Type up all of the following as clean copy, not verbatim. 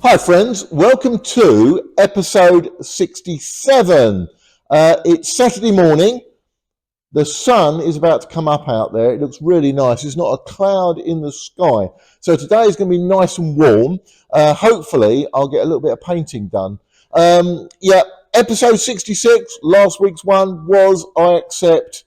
Hi friends, welcome to episode 67. It's Saturday morning. The sun is about to come up out there. It looks really nice. There's not a cloud in the sky. So today is going to be nice and warm. Hopefully I'll get a little bit of painting done. Episode 66, last week's one was, I accept,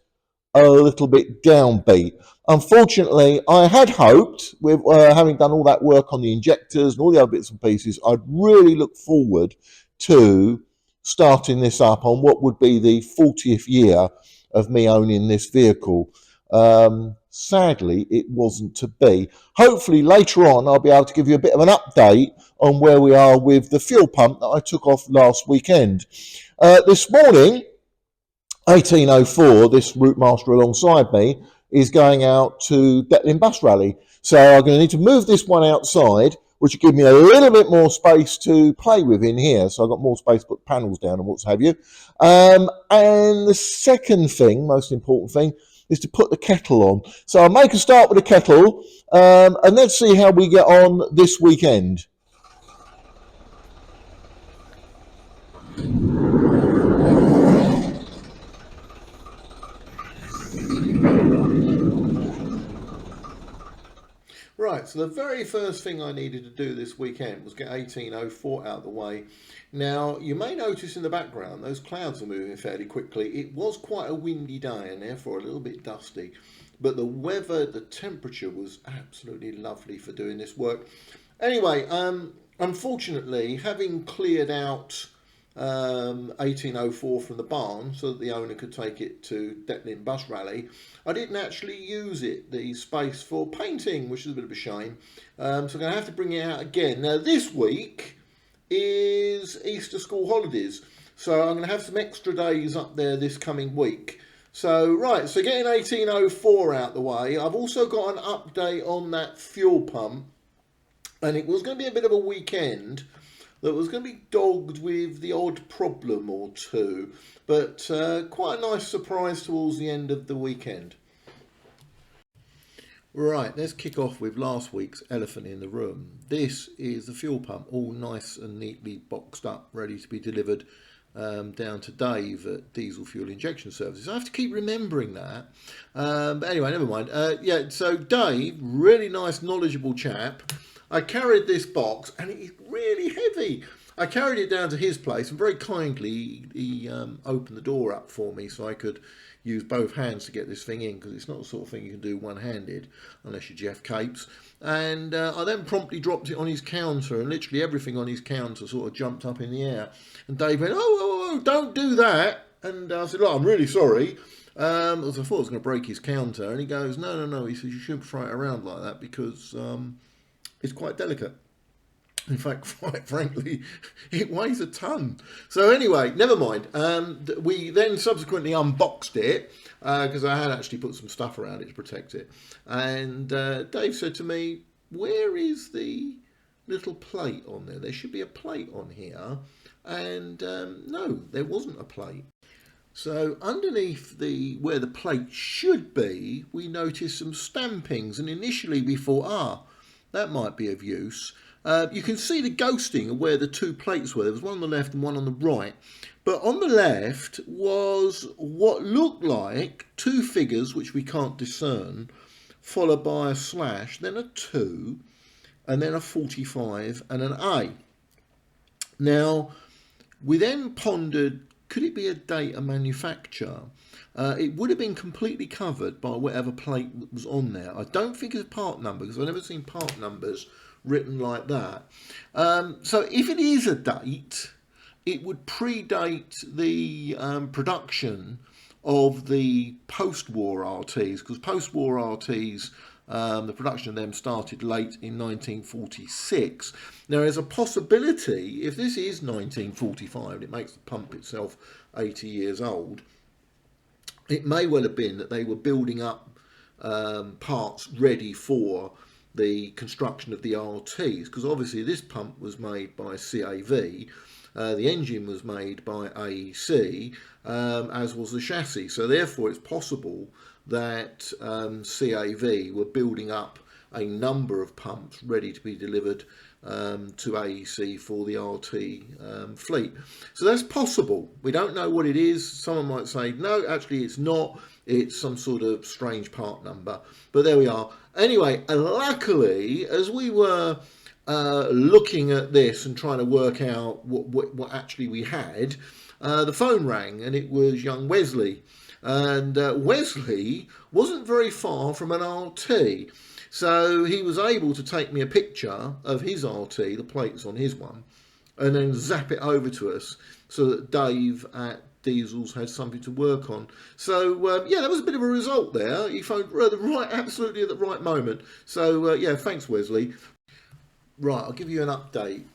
a little bit downbeat. Unfortunately, I had hoped, with having done all that work on the injectors and all the other bits and pieces, I'd really look forward to starting this up on what would be the 40th year of me owning this vehicle. Sadly, it wasn't to be. Hopefully, later on, I'll be able to give you a bit of an update on where we are with the fuel pump that I took off last weekend. This morning, 1804, this route master alongside me, is going out to Detling Bus Rally. So I'm going to need to move this one outside, which will give me a little bit more space to play with in here. So I've got more space to put panels down and what have you. And the second thing, most important thing, is to put the kettle on. So I'll make a start with the kettle, and let's see how we get on this weekend. Right, so the very first thing I needed to do this weekend was get 1804 out of the way. Now, you may notice in the background, those clouds are moving fairly quickly. It was quite a windy day and therefore a little bit dusty, but the weather, the temperature was absolutely lovely for doing this work. Anyway, unfortunately, having cleared out 1804 from the barn so that the owner could take it to Detling Bus Rally, I didn't actually use the space for painting, which is a bit of a shame. So I'm going to have to bring it out again. Now this week is Easter school holidays, so I'm going to have some extra days up there this coming week. So so getting 1804 out the way, I've also got an update on that fuel pump, and it was going to be a bit of a weekend that was going to be dogged with the odd problem or two, but quite a nice surprise towards the end of the weekend. Right, let's kick off with last week's elephant in the room. This is the fuel pump, all nice and neatly boxed up, ready to be delivered down to Dave at Diesel Fuel Injection Services. I have to keep remembering that. But anyway, never mind. So Dave, really nice, knowledgeable chap. I carried this box and it is really heavy. I carried it down to his place and very kindly he opened the door up for me so I could use both hands to get this thing in, because it's not the sort of thing you can do one-handed unless you're Jeff Capes. And I then promptly dropped it on his counter, and literally everything on his counter sort of jumped up in the air. And Dave went, oh, don't do that. And I said, look, I'm really sorry. Because I thought I was going to break his counter. And he goes, no. He says, you shouldn't throw it around like that because it's quite delicate. In fact, quite frankly, it weighs a ton. So anyway, never mind. We then subsequently unboxed it because I had actually put some stuff around it to protect it. And Dave said to me, where is the little plate on there? There should be a plate on here. And no, there wasn't a plate. So underneath where the plate should be, we noticed some stampings. And initially we thought, that might be of use. You can see the ghosting of where the two plates were. There was one on the left and one on the right. But on the left was what looked like two figures, which we can't discern, followed by a slash, then a 2, and then a 45 and an A. Now, we then pondered, could it be a date of manufacture? It would have been completely covered by whatever plate was on there. I don't think it's a part number, because I've never seen part numbers written like that. So if it is a date, it would predate the production of the post-war RTs, because post-war RTs, the production of them started late in 1946. Now there's a possibility, if this is 1945, it makes the pump itself 80 years old, it may well have been that they were building up parts ready for the construction of the RTs, because obviously this pump was made by CAV, the engine was made by AEC, as was the chassis. So therefore it's possible that CAV were building up a number of pumps ready to be delivered to AEC for the RT fleet. So that's possible. We don't know what it is. Someone might say, no, actually it's not. It's some sort of strange part number. But there we are. Anyway, and luckily, as we were looking at this and trying to work out what actually we had, the phone rang, and it was young Wesley. And Wesley wasn't very far from an RT. So he was able to take me a picture of his RT, the plates on his one, and then zap it over to us so that Dave at Diesels had something to work on. So yeah, that was a bit of a result there. He phoned absolutely at the right moment. So yeah, thanks Wesley. Right, I'll give you an update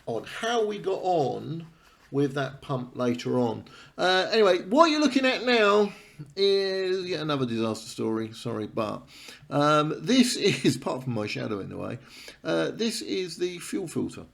on how we got on with that pump later on. Anyway, what you're looking at now is yet another disaster story. Sorry, but this is, apart from my shadow in the way, this is the fuel filter.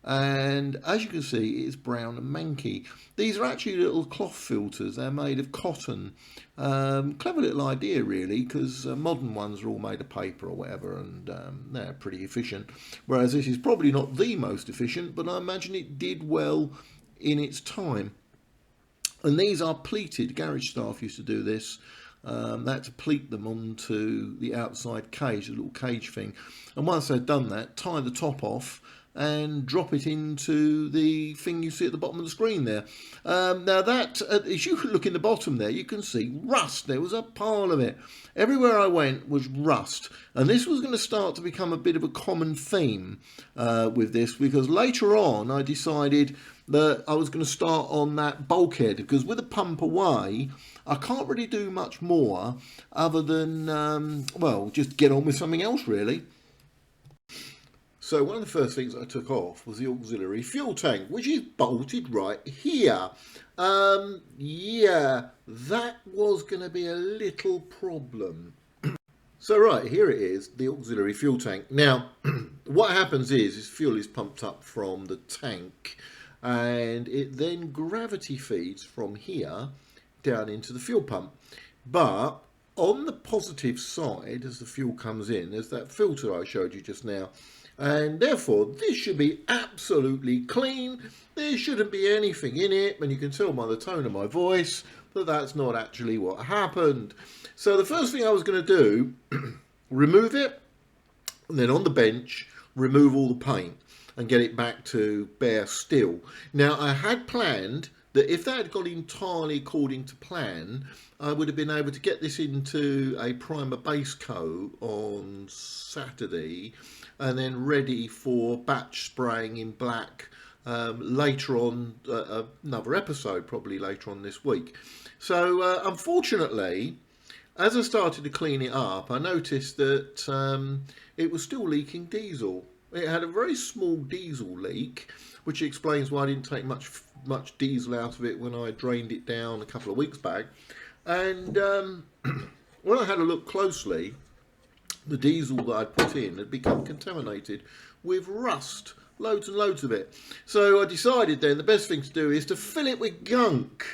And as you can see, it's brown and manky. These are actually little cloth filters. They're made of cotton. Clever little idea, really, because modern ones are all made of paper or whatever, and they're pretty efficient. Whereas this is probably not the most efficient, but I imagine it did well in its time. And these are pleated. Garage staff used to do this. They had to pleat them onto the outside cage, the little cage thing. And once they'd done that, tie the top off and drop it into the thing you see at the bottom of the screen there. Now that, as you look in the bottom there, you can see rust. There was a pile of it. Everywhere I went was rust. And this was going to start to become a bit of a common theme with this, because later on I decided that I was going to start on that bulkhead, because with the pump away, I can't really do much more other than, well, just get on with something else really. So one of the first things I took off was the auxiliary fuel tank, which is bolted right here. Yeah, that was going to be a little problem. So right, here it is, the auxiliary fuel tank. Now, what happens is fuel is pumped up from the tank, and it then gravity feeds from here down into the fuel pump. But on the positive side, as the fuel comes in, there's that filter I showed you just now. And therefore, this should be absolutely clean. There shouldn't be anything in it. And you can tell by the tone of my voice that that's not actually what happened. So the first thing I was going to do, remove it. And then on the bench, remove all the paint and get it back to bare steel. Now, I had planned that if that had gone entirely according to plan, I would have been able to get this into a primer base coat on Saturday and then ready for batch spraying in black later on, another episode probably later on this week. So unfortunately, as I started to clean it up, I noticed that it was still leaking diesel. It had a very small diesel leak, which explains why I didn't take much diesel out of it when I drained it down a couple of weeks back. And when I had a look closely, the diesel that I'd put in had become contaminated with rust, loads and loads of it. So I decided then the best thing to do is to fill it with gunk.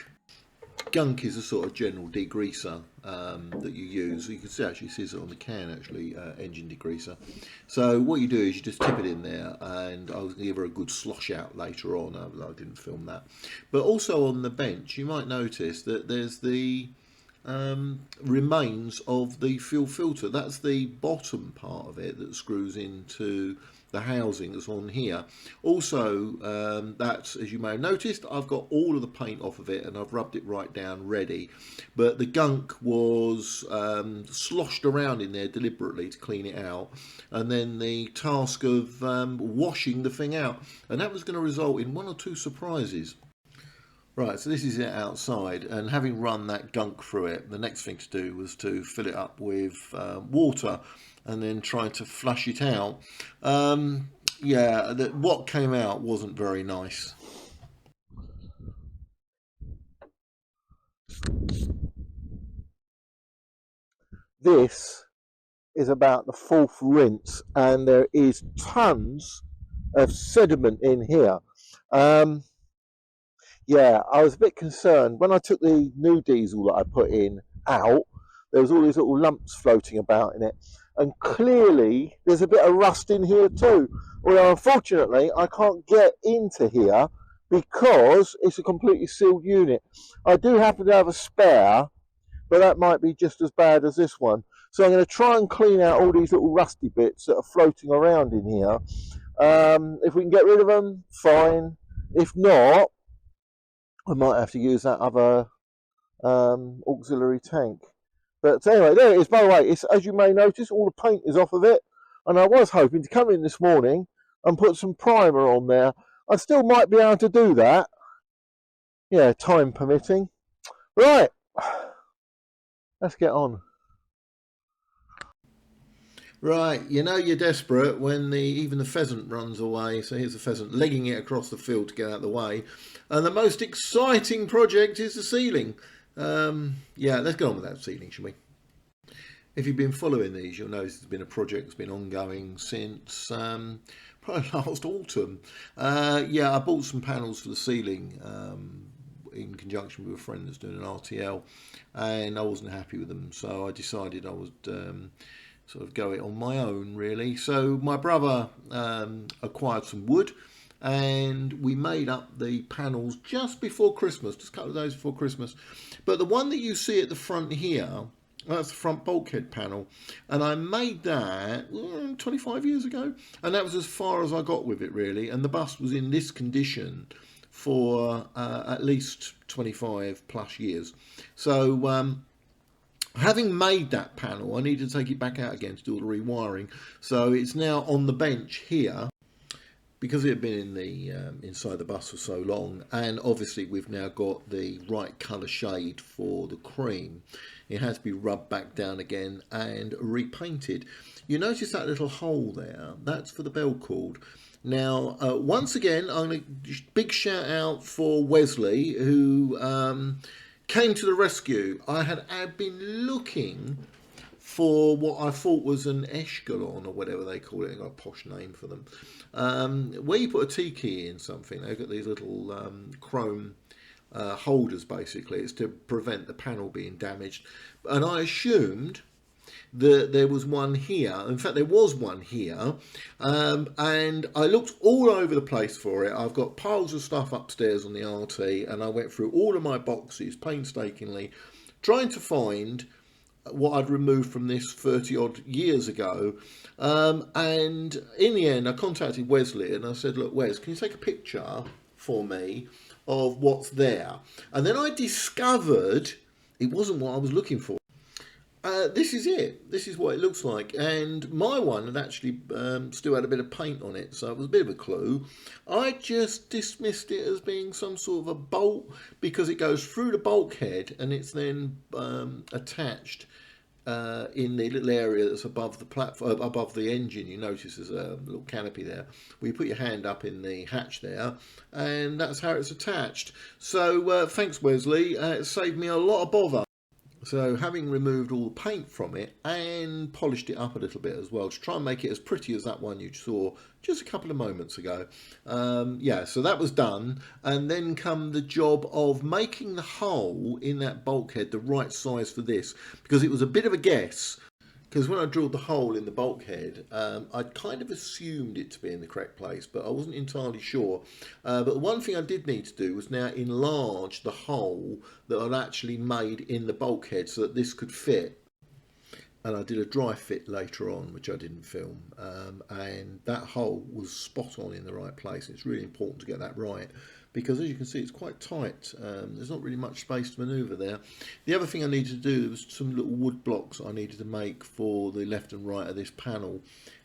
Gunk is a sort of general degreaser that you use. You can see, actually says it on the can, actually, engine degreaser. So what you do is you just tip it in there, and I was going to give her a good slosh out later on. I didn't film that. But also on the bench, you might notice that there's the remains of the fuel filter. That's the bottom part of it that screws into the housing that's on here. Also, that's, as you may have noticed, I've got all of the paint off of it and I've rubbed it right down ready, but the gunk was sloshed around in there deliberately to clean it out, and then the task of washing the thing out, and that was going to result in 1 or 2 surprises. Right, so this is it outside, and having run that gunk through it, the next thing to do was to fill it up with water and then try to flush it out. Yeah, what came out wasn't very nice. This is about the 4th rinse, and there is tons of sediment in here. Yeah, I was a bit concerned when I took the new diesel that I put in out. There was all these little lumps floating about in it, and clearly there's a bit of rust in here too. Well, unfortunately, I can't get into here because it's a completely sealed unit. I do happen to have a spare, but that might be just as bad as this one. So I'm going to try and clean out all these little rusty bits that are floating around in here. If we can get rid of them, fine. If not, I might have to use that other auxiliary tank. But anyway, there it is. By the way, it's, as you may notice, all the paint is off of it. And I was hoping to come in this morning and put some primer on there. I still might be able to do that. Yeah, time permitting. Right, let's get on. Right, you know you're desperate when even the pheasant runs away. So here's the pheasant legging it across the field to get out of the way. And the most exciting project is the ceiling. Yeah, let's get on with that ceiling, shall we? If you've been following these, you'll notice there's been a project that's been ongoing since probably last autumn. Yeah, I bought some panels for the ceiling in conjunction with a friend that's doing an RTL, and I wasn't happy with them, so I decided I would sort of go it on my own, really. So my brother acquired some wood, and we made up the panels just before Christmas, just a couple of days before Christmas. But the one that you see at the front here, that's the front bulkhead panel, and I made that 25 years ago, and that was as far as I got with it, really. And the bus was in this condition for at least 25 plus years. So having made that panel, I needed to take it back out again to do all the rewiring. So it's now on the bench here, because it had been in the inside the bus for so long, and obviously we've now got the right colour shade for the cream. It has to be rubbed back down again and repainted. You notice that little hole there? That's for the bell cord. Now, once again, I'm going to big shout out for Wesley, who came to the rescue. I had been looking for what I thought was an eshkelon, or whatever they call it. They've got a posh name for them. Where you put a T key in something, they've got these little chrome holders, basically. It's to prevent the panel being damaged. And I assumed that there was one here. In fact, there was one here. And I looked all over the place for it. I've got piles of stuff upstairs on the RT, and I went through all of my boxes painstakingly, trying to find what I'd removed from this 30 odd years ago. And in the end, I contacted Wesley and I said, look, Wes, can you take a picture for me of what's there? And then I discovered it wasn't what I was looking for. This is it. This is what it looks like. And my one had actually still had a bit of paint on it, so it was a bit of a clue. I just dismissed it as being some sort of a bolt because it goes through the bulkhead and it's then attached in the little area that's above the platform, above the engine. You notice there's a little canopy there where you put your hand up in the hatch there, and that's how it's attached. So thanks, Wesley. It saved me a lot of bother. So having removed all the paint from it and polished it up a little bit as well to try and make it as pretty as that one you saw just a couple of moments ago. Yeah, so that was done, and then come the job of making the hole in that bulkhead the right size for this, because it was a bit of a guess. Because when I drilled the hole in the bulkhead, I'd kind of assumed it to be in the correct place, but I wasn't entirely sure. But the one thing I did need to do was now enlarge the hole that I'd actually made in the bulkhead so that this could fit. And I did a dry fit later on, which I didn't film. And that hole was spot on in the right place. It's really important to get that right, because as you can see, it's quite tight. There's not really much space to manoeuvre there. The other thing I needed to do was some little wood blocks I needed to make for the left and right of this panel,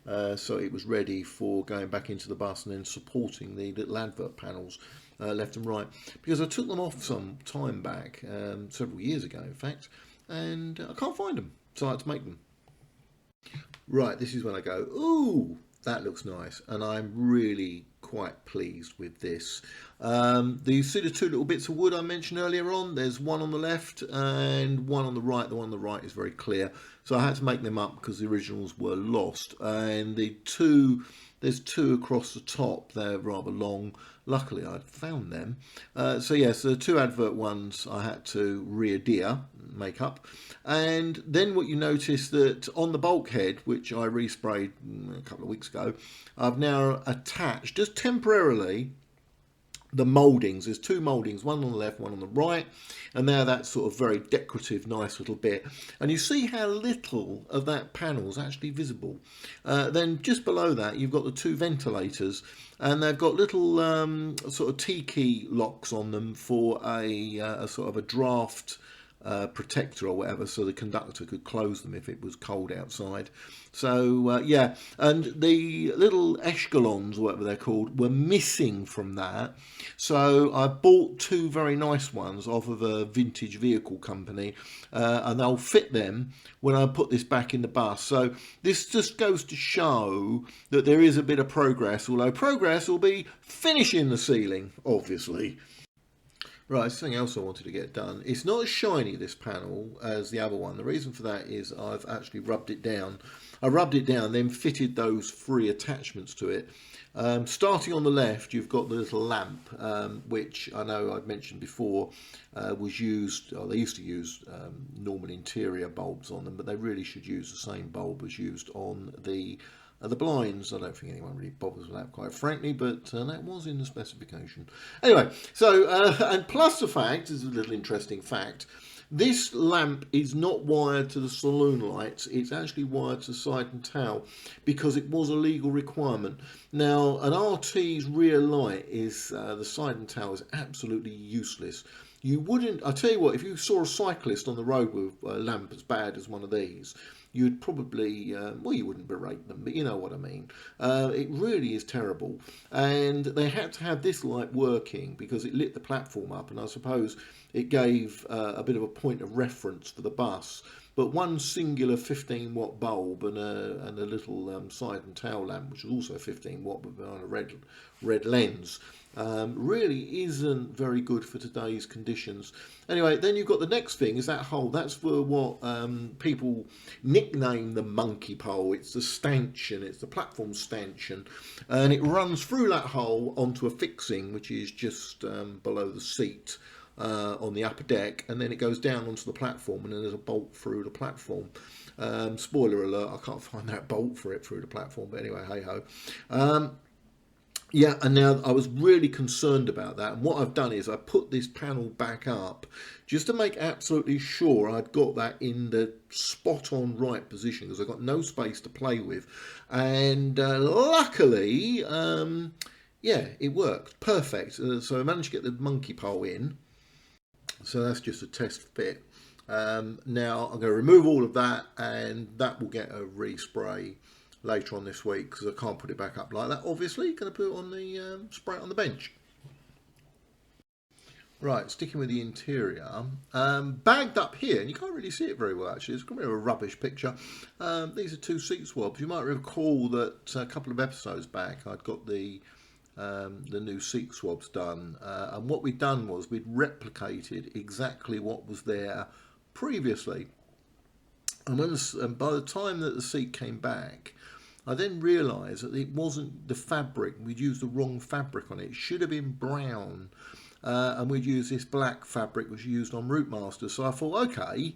so it was ready for going back into the bus and then supporting the little advert panels left and right, because I took them off some time back, several years ago in fact, and I can't find them, so I had to make them. Right, this is when I go, ooh, that looks nice, and I'm really quite pleased with this. You see the two little bits of wood I mentioned earlier on? There's one on the left and one on the right. The one on the right is very clear, so I had to make them up because the originals were lost. And the two There's two across the top. They're rather long. Luckily, I'd found them. So yes, the two advert ones I had to re-adhere, make up. And then what you notice that on the bulkhead, which I resprayed a couple of weeks ago, I've now attached, just temporarily, the mouldings. There's two mouldings, one on the left, one on the right, and now that's sort of very decorative, nice little bit. And you see how little of that panel is actually visible. Then just below that, you've got the two ventilators, and they've got little sort of T-key locks on them for a sort of a draft protector or whatever, so the conductor could close them if it was cold outside. So yeah, and the little echelons, whatever they're called, were missing from that. So I bought two very nice ones off of a vintage vehicle company, and I'll fit them when I put this back in the bus. So this just goes to show that there is a bit of progress, although progress will be finishing the ceiling, obviously. Right, something else I wanted to get done. It's not as shiny, this panel, as the other one. The reason for that is I've actually rubbed it down. I rubbed it down, then fitted those three attachments to it. Starting on the left, you've got the little lamp, which I know I'd mentioned before was used, or they used to use normal interior bulbs on them, but they really should use the same bulb as used on the blinds. I don't think anyone really bothers with that, quite frankly, but that was in the specification. Anyway, so, and plus the fact, this is a little interesting fact, this lamp is not wired to the saloon lights, it's actually wired to side and tail, because it was a legal requirement. Now, an RT's rear light is, the side and tail is absolutely useless. You wouldn't, I tell you what, if you saw a cyclist on the road with a lamp as bad as one of these, you'd probably, well, you wouldn't berate them, but you know what I mean. It really is terrible. And they had to have this light working because it lit the platform up, and I suppose it gave a bit of a point of reference for the bus. But one singular 15 watt bulb and a little side and tail lamp, which was also 15 watt but on a red lens, really isn't very good for today's conditions. Anyway, then you've got the next thing, is that hole. That's for what people nickname the monkey pole. It's the stanchion, it's the platform stanchion, and it runs through that hole onto a fixing which is just below the seat on the upper deck, and then it goes down onto the platform, and then there's a bolt through the platform. Spoiler alert, I can't find that bolt for it through the platform, but anyway, hey ho. Yeah, and now I was really concerned about that, and what I've done is I put this panel back up just to make absolutely sure I'd got that in the spot on right position, because I've got no space to play with. And luckily, yeah, it worked perfect. So I managed to get the monkey pole in. So that's just a test fit. Now I'm going to remove all of that, and that will get a respray later on this week, because I can't put it back up like that. Obviously, going to put it on the spray it on the bench. Right, sticking with the interior, bagged up here, and you can't really see it very well actually, it's a bit of a rubbish picture. These are two seat swabs. You might recall that a couple of episodes back I'd got the new seat swabs done, and what we'd done was we'd replicated exactly what was there previously. And by the time that the seat came back, I then realised that it wasn't the fabric. We'd used the wrong fabric on it. It should have been brown, and we'd used this black fabric which we used on Routemaster. So I thought, okay,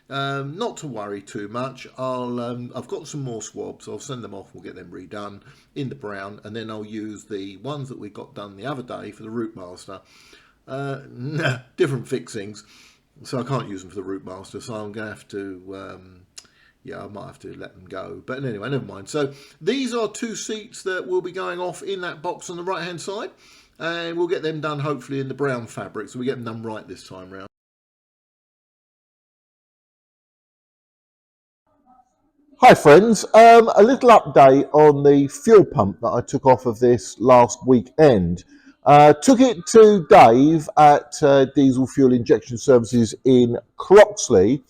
not to worry too much. I've got some more swabs. I'll send them off. We'll get them redone in the brown, and then I'll use the ones that we got done the other day for the Routemaster. Different fixings, so I can't use them for the Routemaster. So I'm going to have to. Yeah, I might have to let them go. But anyway, never mind. So these are two seats that will be going off in that box on the right hand side, and we'll get them done hopefully in the brown fabric, so we get them done right this time round. Hi friends, a little update on the fuel pump that I took off of this last weekend. Took it to Dave at Diesel Fuel Injection Services in Croxley,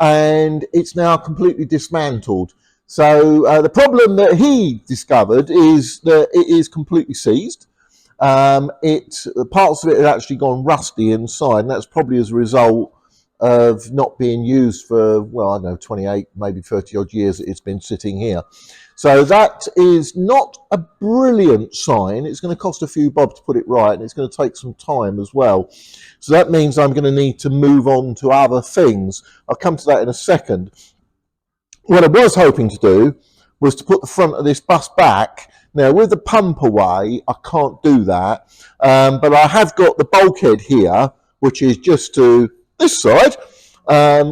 and it's now completely dismantled. So the problem that he discovered is that it is completely seized. Parts of it had actually gone rusty inside, and that's probably as a result of not being used for, well, I don't know, 28, maybe 30 odd years that it's been sitting here. So that is not a brilliant sign. It's going to cost a few bob to put it right, and it's going to take some time as well. So that means I'm going to need to move on to other things. I'll come to that in a second. What I was hoping to do was to put the front of this bus back. Now, with the pump away, I can't do that, but I have got the bulkhead here, which is just to this side,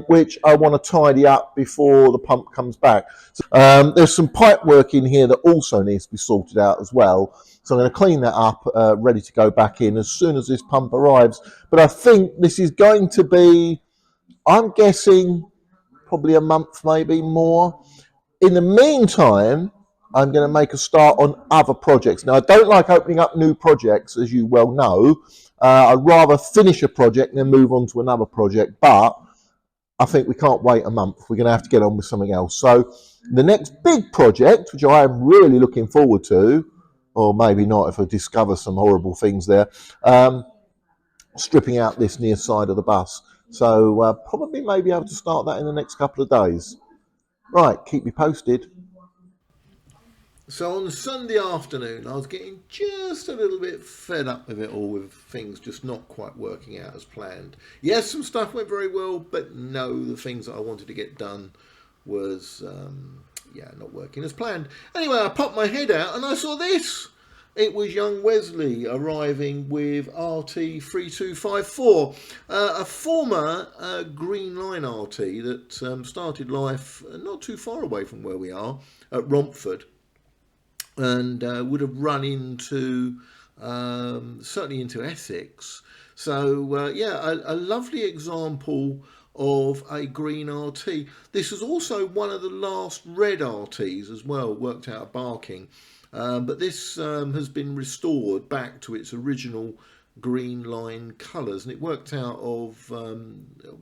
which I want to tidy up before the pump comes back. There's some pipe work in here that also needs to be sorted out as well. So I'm going to clean that up, ready to go back in as soon as this pump arrives. But I think this is going to be, I'm guessing, probably a month, maybe more. In the meantime, I'm going to make a start on other projects. Now, I don't like opening up new projects, as you well know. I'd rather finish a project and then move on to another project, but I think we can't wait a month. We're going to have to get on with something else. So the next big project, which I am really looking forward to, or maybe not if I discover some horrible things there, stripping out this near side of the bus. So probably may be able to start that in the next couple of days. Right, keep me posted. So on Sunday afternoon, I was getting just a little bit fed up with it all, with things just not quite working out as planned. Yes, some stuff went very well, but no, the things that I wanted to get done was, not working as planned. Anyway, I popped my head out and I saw this. It was young Wesley arriving with RT3254, a former Green Line RT that started life not too far away from where we are, at Romford, and would have run into, certainly into Essex. So, a lovely example of a green RT. This is also one of the last red RTs as well, worked out of Barking. But this has been restored back to its original Green Line colours, and it worked out of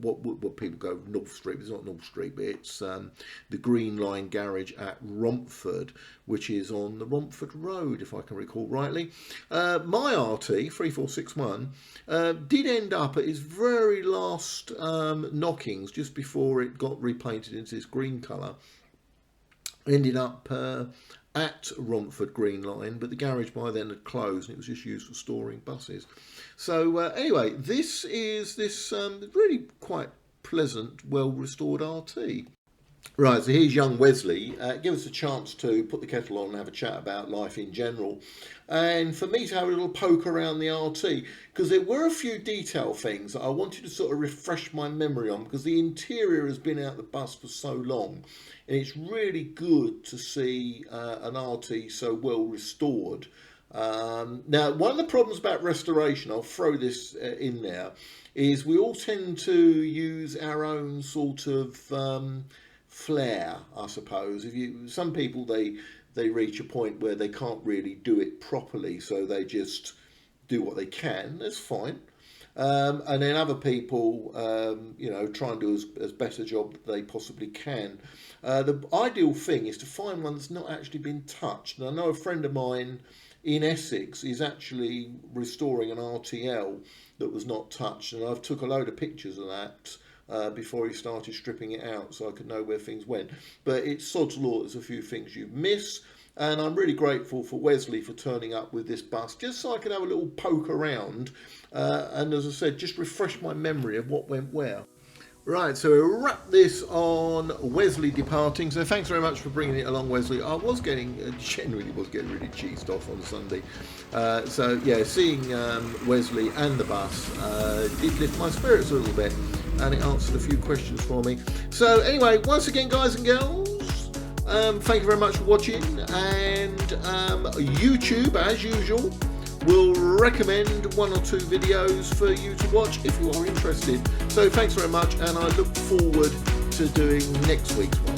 what people go North Street. It's not North Street, but it's the Green Line garage at Romford, which is on the Romford Road, if I can recall rightly. My RT 3461 did end up at its very last knockings, just before it got repainted into this green colour. Ended up at Romford Green Line, but the garage by then had closed and it was just used for storing buses. So anyway, this is this really quite pleasant, well restored RT. Right, so here's young Wesley. Give us a chance to put the kettle on and have a chat about life in general, and for me to have a little poke around the RT, because there were a few detail things that I wanted to sort of refresh my memory on, because the interior has been out the bus for so long, and it's really good to see an RT so well restored. Now, one of the problems about restoration, I'll throw this in there, is we all tend to use our own sort of flair, I suppose. Some people they reach a point where they can't really do it properly, so they just do what they can. That's fine. And then other people, try and do as best a job that they possibly can. The ideal thing is to find one that's not actually been touched. And I know a friend of mine in Essex is actually restoring an RTL that was not touched, and I've took a load of pictures of that before he started stripping it out, so I could know where things went. But it's sod's law, there's a few things you miss, and I'm really grateful for Wesley for turning up with this bus, just so I could have a little poke around, and as I said, just refresh my memory of what went where. Right, so we'll wrap this on Wesley departing. So thanks very much for bringing it along, Wesley. I was genuinely was getting really cheesed off on Sunday. Seeing Wesley and the bus did lift my spirits a little bit, and it answered a few questions for me. So anyway, once again, guys and girls, thank you very much for watching, and YouTube, as usual, will recommend one or two videos for you to watch if you are interested. So thanks very much, and I look forward to doing next week's one.